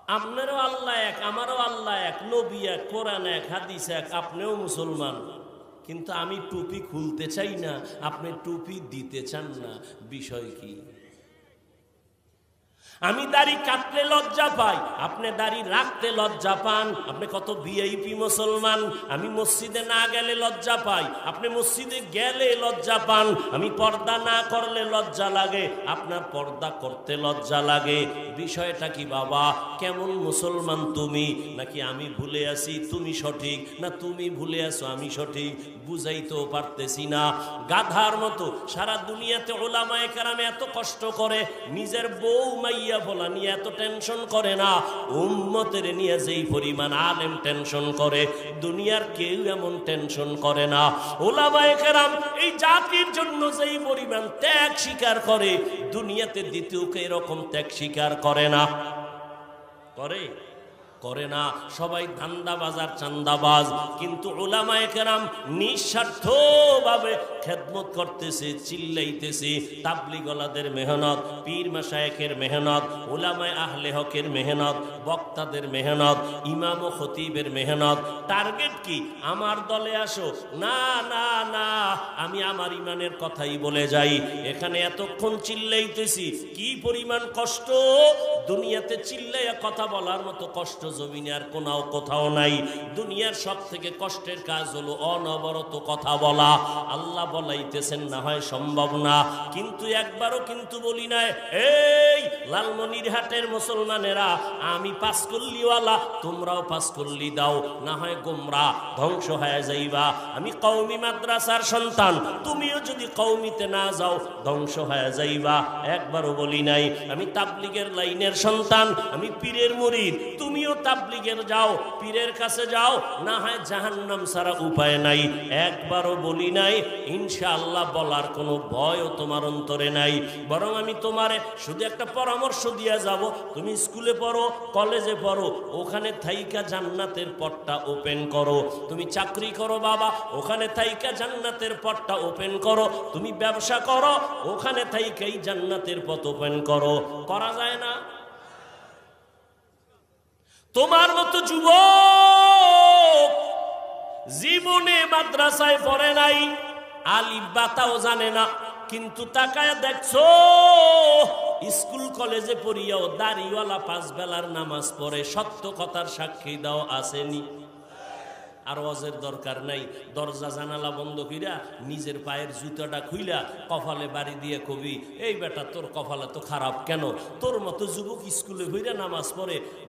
আপনারও আল্লাহ এক, আমারও আল্লাহ এক, নবী এক, কোরআন এক, হাদিস এক, আপনিও মুসলমান, কিন্তু আমি টুপি খুলতে চাই না, আপনি টুপি দিতে চান না। বিষয় কি? আমি দাড়ি কাটলে লজ্জা পাই, আপনি দাড়ি রাখতে লজ্জা পান। আপনি কত ভিআইপি মুসলমান। আমি মসজিদে না গেলে লজ্জা পাই, আপনি মসজিদে গেলে লজ্জা পান। আমি পর্দা না করলে লজ্জা লাগে, আপনার পর্দা করতে লজ্জা লাগে। বিষয়টা কি বাবা? কেমন মুসলমান তুমি? নাকি আমি ভুলে আছি তুমি সঠিক, না তুমি ভুলে আছো আমি সঠিক? বুঝাইতেও পারতেছি না। গাধার মতো সারা দুনিয়াতে ওলামায়ে কেরামে এত কষ্ট করে, নিজের বউ মাইয়া বলা নিয়ে এত টেনশন করে না। উম্মতের নিয়ে যেই পরিমাণ আলেম টেনশন করে, দুনিয়ার কেউ এমন টেনশন করে না। ওলামায়ে কেরাম এই জাতির জন্য যেই পরিমাণ ত্যাগ স্বীকার করে, দুনিয়াতে দ্বিতীয় কেউ এরকম ত্যাগ স্বীকার করে না। করে না। সবাই ধান্দাবাজ আর চান্দাবাজ, কিন্তু উলামায়ে কেরাম নিঃস্বার্থভাবে খেদমত করতেছে, চিল্লাইতেছে। তাবলীগওয়ালাদের মেহনত, পীর মাশায়েখের মেহনত, উলামায়ে আহলে হকের মেহনত, বক্তাদের মেহনত, ইমাম ও খতিবের মেহনত। টার্গেট কি? আমার দলে আসো। না না না, আমি আমার ইমানের কথাই বলে যাই। এখানে এতক্ষণ চিল্লাইতেছি, কি পরিমাণ কষ্ট! দুনিয়াতে চিল্লাইয়া কথা বলার মতো কষ্ট জমিনে আর কোথাও নাই। দুনিয়ার সব থেকে কষ্টের কাজ হলো অনবরত কথা বলা। আল্লাহ বলাইতেছেন না হয় সম্ভব না, কিন্তু একবারও কিন্তু বলি নাই, এই লালমনিরহাটের মুসলমানেরা, আমি পাঁচকল্লিওয়ালা, তোমরাও পাঁচকল্লি দাও, না হয় গোমরা ধ্বংস হয়ে যাইবা। আমি কওমি মাদ্রাসার সন্তান, তুমিও যদি কওমিতে না যাও ধ্বংস হয়ে যাইবা। একবারও বলি নাই। আমি তাবলীগের লাইনের সন্তান, আমি পীরের মুরিদ, তুমিও তাবলীগের যাও, পীরের কাছে যাও, না হয় জাহান্নাম ছাড়া উপায় নাই। একবারও বলি নাই। ইনশাআল্লাহ বলার কোনো ভয়ও তোমার অন্তরে নাই। বরং আমি তোমারে শুধু একটা পরামর্শ দিয়া যাব, তুমি স্কুলে পড়ো, কলেজে পড়ো, ওখানে থাইকা জান্নাতের পথটা ওপেন করো। তুমি চাকরি করো বাবা, ওখানে থাইকা জান্নাতের পথটা ওপেন করো। তুমি ব্যবসা করো, ওখানে থাইকাই জান্নাতের পথ ওপেন করো। করা যায় না? তোমার মতো যুবক জীবনে মাদ্রাসায় পড়ে নাই, আলিফ বাতাও জানে না, কিন্তু তাকায় দেখছো স্কুল কলেজে পড়িয়াও দাড়িওয়ালা 5 বেলার নামাজ পড়ে। সত্য কথার সাক্ষী দাও, আসেনি? আর ওয়াজের দরকার নাই। দরজা জানালা বন্ধ কইরা নিজের পায়ের জুতাটা খুইলা কপালে বাড়ি দিয়ে কবি, এই বেটা তোর কপালে তো খারাপ কেন? তোর মতো যুবক স্কুলে হইরা নামাজ পড়ে,